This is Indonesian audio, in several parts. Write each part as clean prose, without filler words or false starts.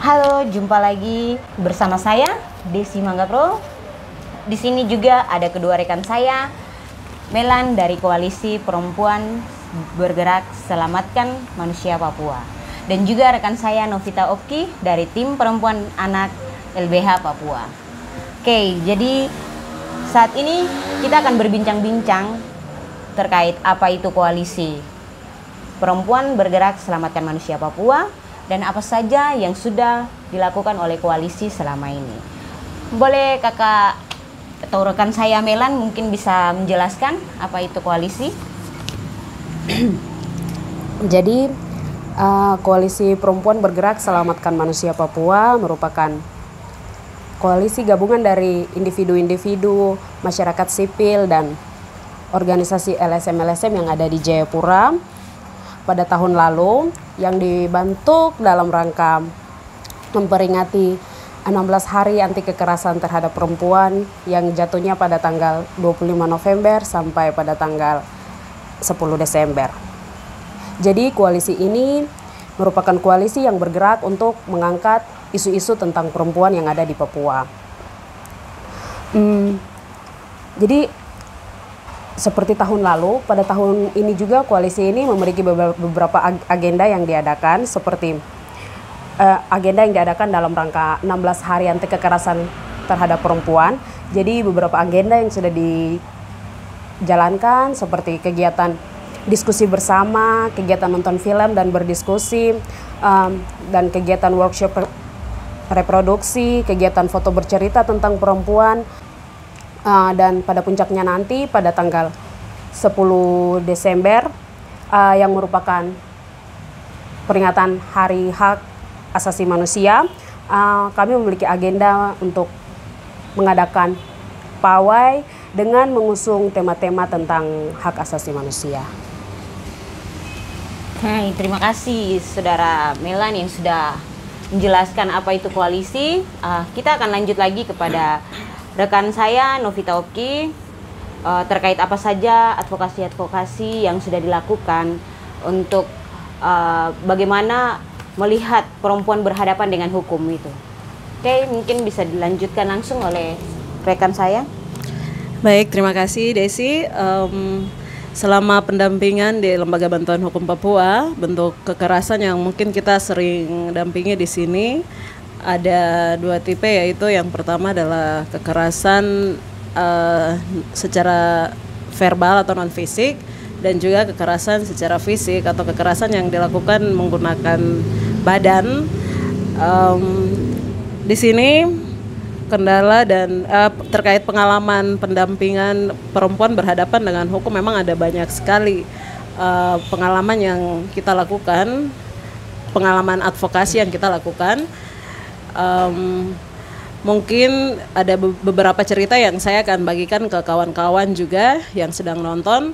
Halo, jumpa lagi bersama saya Desi Mangga Pro. Di sini juga ada kedua rekan saya, Melan dari Koalisi Perempuan Bergerak Selamatkan Manusia Papua, dan juga rekan saya Novita Oki dari Tim Perempuan Anak LBH Papua. Oke, jadi saat ini kita akan berbincang-bincang terkait apa itu Koalisi Perempuan Bergerak Selamatkan Manusia Papua dan apa saja yang sudah dilakukan oleh koalisi selama ini. Boleh kakak atau rekan saya Melan mungkin bisa menjelaskan apa itu koalisi? Jadi Koalisi Perempuan Bergerak Selamatkan Manusia Papua merupakan koalisi gabungan dari individu-individu, masyarakat sipil, dan organisasi LSM-LSM yang ada di Jayapura pada tahun lalu, yang dibentuk dalam rangka memperingati 16 hari anti kekerasan terhadap perempuan yang jatuhnya pada tanggal 25 November sampai pada tanggal 10 Desember. Jadi koalisi ini merupakan koalisi yang bergerak untuk mengangkat isu-isu tentang perempuan yang ada di Papua. Jadi seperti tahun lalu, pada tahun ini juga koalisi ini memiliki beberapa agenda yang diadakan, seperti agenda yang diadakan dalam rangka 16 hari anti kekerasan terhadap perempuan. Jadi beberapa agenda yang sudah dijalankan seperti kegiatan diskusi bersama, kegiatan nonton film dan berdiskusi, dan kegiatan workshop reproduksi, kegiatan foto bercerita tentang perempuan. Dan pada puncaknya nanti pada tanggal 10 Desember yang merupakan peringatan Hari Hak Asasi Manusia, kami memiliki agenda untuk mengadakan pawai dengan mengusung tema-tema tentang hak asasi manusia. Hai, terima kasih Saudara Melan yang sudah menjelaskan apa itu koalisi. Kita akan lanjut lagi kepada rekan saya Novita Oki terkait apa saja advokasi-advokasi yang sudah dilakukan untuk bagaimana melihat perempuan berhadapan dengan hukum itu. Oke, mungkin bisa dilanjutkan langsung oleh rekan saya. Baik, terima kasih Desi. Selama pendampingan di Lembaga Bantuan Hukum Papua, bentuk kekerasan yang mungkin kita sering dampingi di sini ada dua tipe, yaitu yang pertama adalah kekerasan secara verbal atau non fisik, dan juga kekerasan secara fisik atau kekerasan yang dilakukan menggunakan badan. Di sini kendala dan terkait pengalaman pendampingan perempuan berhadapan dengan hukum, memang ada banyak sekali pengalaman yang kita lakukan, pengalaman advokasi yang kita lakukan. Mungkin ada beberapa cerita yang saya akan bagikan ke kawan-kawan juga yang sedang nonton.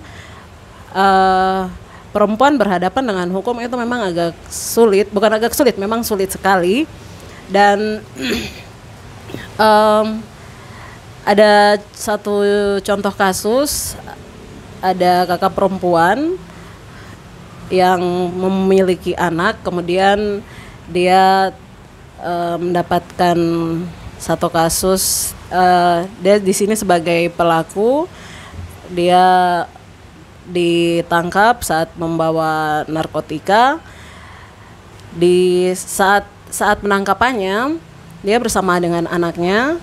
Perempuan berhadapan dengan hukum itu memang agak sulit, bukan agak sulit, memang sulit sekali. Dan ada satu contoh kasus, ada kakak perempuan yang memiliki anak, kemudian dia mendapatkan satu kasus, dia di sini sebagai pelaku. Dia ditangkap saat membawa narkotika. Di saat penangkapannya, dia bersama dengan anaknya.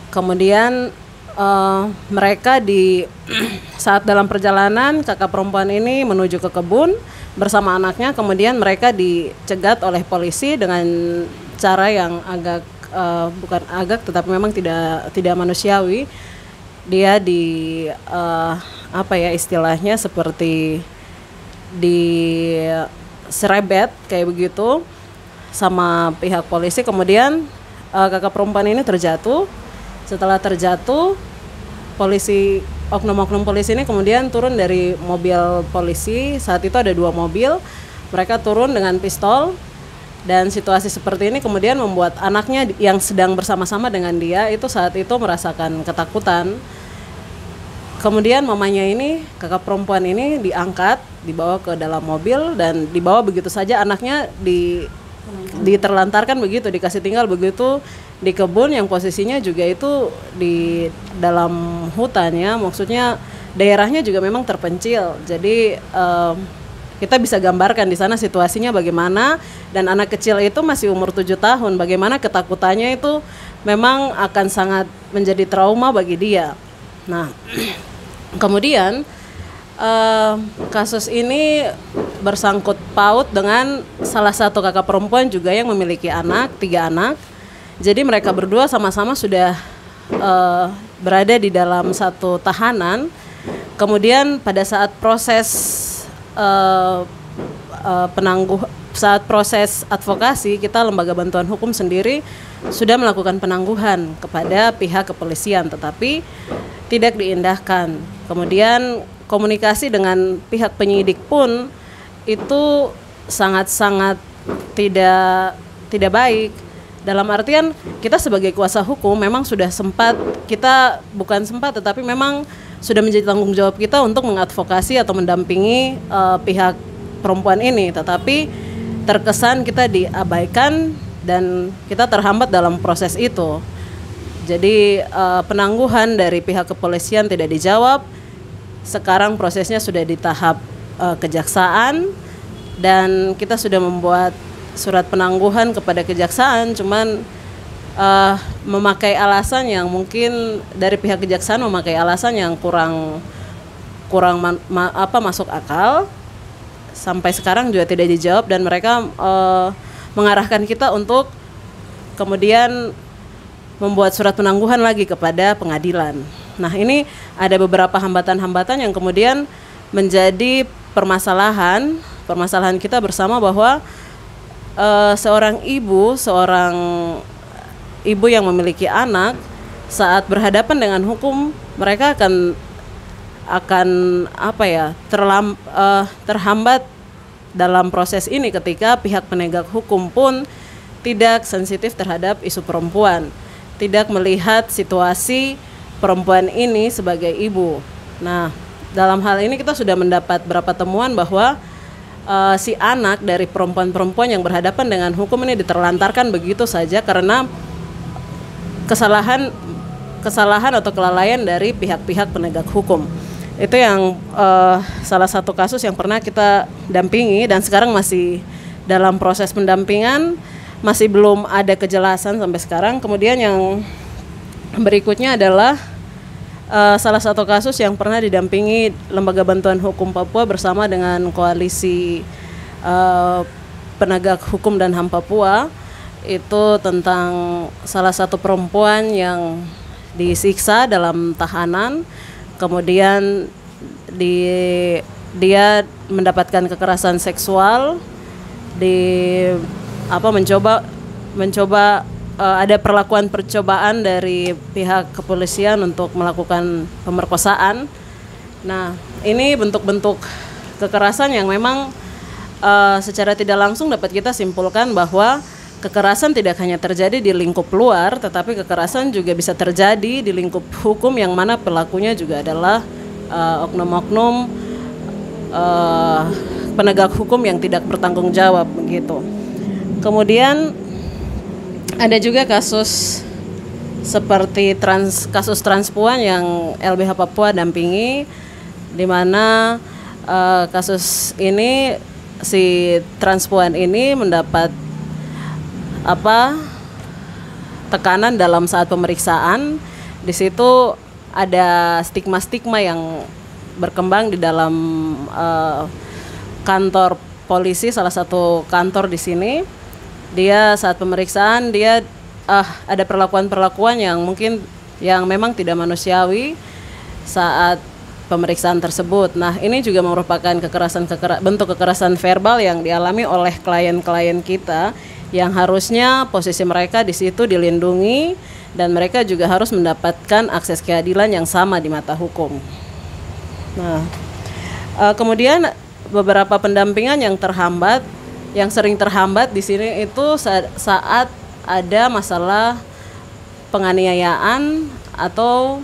Kemudian mereka saat dalam perjalanan, kakak perempuan ini menuju ke kebun bersama anaknya. Kemudian mereka dicegat oleh polisi dengan cara yang agak bukan agak, tetapi memang tidak manusiawi. Dia istilahnya seperti diserebet kayak begitu sama pihak polisi. Kemudian kakak perempuan ini terjatuh. Setelah terjatuh, oknum-oknum polisi ini kemudian turun dari mobil polisi. Saat itu ada 2 mobil. Mereka turun dengan pistol. Dan situasi seperti ini kemudian membuat anaknya yang sedang bersama-sama dengan dia itu saat itu merasakan ketakutan. Kemudian mamanya ini, kakak perempuan ini diangkat, dibawa ke dalam mobil, dan dibawa begitu saja. Anaknya diterlantarkan begitu, dikasih tinggal begitu di kebun yang posisinya juga itu di dalam hutan ya, maksudnya daerahnya juga memang terpencil. Jadi kita bisa gambarkan di sana situasinya bagaimana, dan anak kecil itu masih umur 7 tahun, bagaimana ketakutannya itu memang akan sangat menjadi trauma bagi dia. Nah, kemudian kasus ini bersangkut paut dengan salah satu kakak perempuan juga yang memiliki anak, 3 anak. Jadi mereka berdua sama-sama sudah berada di dalam satu tahanan. Kemudian pada saat proses saat proses advokasi, kita lembaga bantuan hukum sendiri sudah melakukan penangguhan kepada pihak kepolisian, tetapi tidak diindahkan. Kemudian komunikasi dengan pihak penyidik pun itu sangat-sangat tidak baik. Dalam artian kita sebagai kuasa hukum memang sudah sempat, kita bukan sempat tetapi memang sudah menjadi tanggung jawab kita untuk mengadvokasi atau mendampingi pihak perempuan ini, tetapi terkesan kita diabaikan dan kita terhambat dalam proses itu. Jadi penangguhan dari pihak kepolisian tidak dijawab. Sekarang prosesnya sudah di tahap kejaksaan, dan kita sudah membuat surat penangguhan kepada kejaksaan, cuman memakai alasan yang mungkin dari pihak kejaksaan memakai alasan yang kurang masuk akal. Sampai sekarang juga tidak dijawab, dan mereka mengarahkan kita untuk kemudian membuat surat penangguhan lagi kepada pengadilan. Nah, ini ada beberapa hambatan-hambatan yang kemudian menjadi permasalahan kita bersama, bahwa seorang ibu yang memiliki anak saat berhadapan dengan hukum, mereka akan terhambat dalam proses ini ketika pihak penegak hukum pun tidak sensitif terhadap isu perempuan, tidak melihat situasi perempuan ini sebagai ibu. Nah, dalam hal ini kita sudah mendapat beberapa temuan bahwa si anak dari perempuan-perempuan yang berhadapan dengan hukum ini diterlantarkan begitu saja karena kesalahan atau kelalaian dari pihak-pihak penegak hukum. Itu yang salah satu kasus yang pernah kita dampingi, dan sekarang masih dalam proses pendampingan, masih belum ada kejelasan sampai sekarang. Kemudian yang berikutnya adalah salah satu kasus yang pernah didampingi Lembaga Bantuan Hukum Papua bersama dengan Koalisi Penegak Hukum dan HAM Papua. Itu tentang salah satu perempuan yang disiksa dalam tahanan, kemudian dia mendapatkan kekerasan seksual, mencoba ada perlakuan percobaan dari pihak kepolisian untuk melakukan pemerkosaan. Nah, ini bentuk-bentuk kekerasan yang memang secara tidak langsung dapat kita simpulkan bahwa kekerasan tidak hanya terjadi di lingkup luar, tetapi kekerasan juga bisa terjadi di lingkup hukum yang mana pelakunya juga adalah oknum-oknum penegak hukum yang tidak bertanggung jawab begitu. Kemudian ada juga kasus seperti kasus transpuan yang LBH Papua dampingi, di mana kasus ini si transpuan ini mendapat tekanan dalam saat pemeriksaan. Di situ ada stigma-stigma yang berkembang di dalam kantor polisi, salah satu kantor di sini. Dia saat pemeriksaan dia ada perlakuan-perlakuan yang mungkin yang memang tidak manusiawi saat pemeriksaan tersebut. Nah, ini juga merupakan bentuk kekerasan verbal yang dialami oleh klien-klien kita, yang harusnya posisi mereka di situ dilindungi dan mereka juga harus mendapatkan akses keadilan yang sama di mata hukum. Nah, kemudian beberapa pendampingan yang sering terhambat di sini itu saat ada masalah penganiayaan atau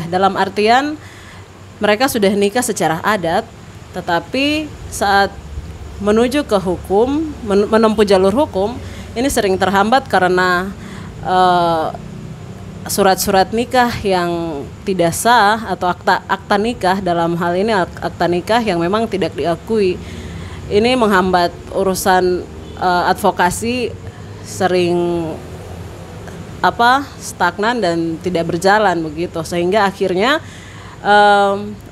dalam artian mereka sudah nikah secara adat, tetapi saat menuju ke hukum, menempuh jalur hukum, ini sering terhambat karena surat-surat nikah yang tidak sah atau akta nikah, dalam hal ini akta nikah yang memang tidak diakui. Ini menghambat urusan advokasi, sering stagnan dan tidak berjalan begitu, sehingga akhirnya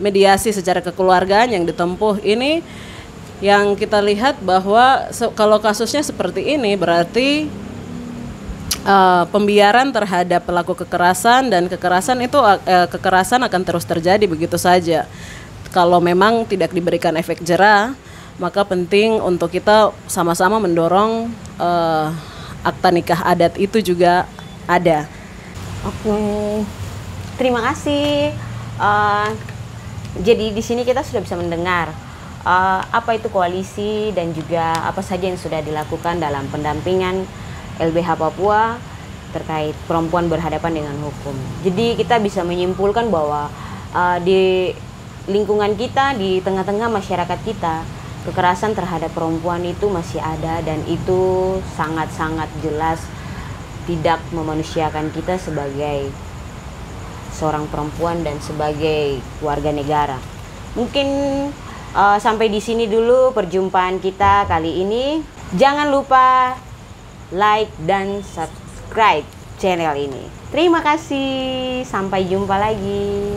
mediasi secara kekeluargaan yang ditempuh ini yang kita lihat bahwa kalau kasusnya seperti ini berarti pembiaran terhadap pelaku kekerasan, dan kekerasan akan terus terjadi begitu saja. Kalau memang tidak diberikan efek jera, maka penting untuk kita sama-sama mendorong akta nikah adat itu juga ada. Oke, terima kasih. Jadi di sini kita sudah bisa mendengar apa itu koalisi dan juga apa saja yang sudah dilakukan dalam pendampingan LBH Papua terkait perempuan berhadapan dengan hukum. Jadi kita bisa menyimpulkan bahwa di lingkungan kita, di tengah-tengah masyarakat kita, kekerasan terhadap perempuan itu masih ada, dan itu sangat-sangat jelas tidak memanusiakan kita sebagai seorang perempuan dan sebagai warga negara. Mungkin sampai di sini dulu perjumpaan kita kali ini. Jangan lupa like dan subscribe channel ini. Terima kasih, sampai jumpa lagi.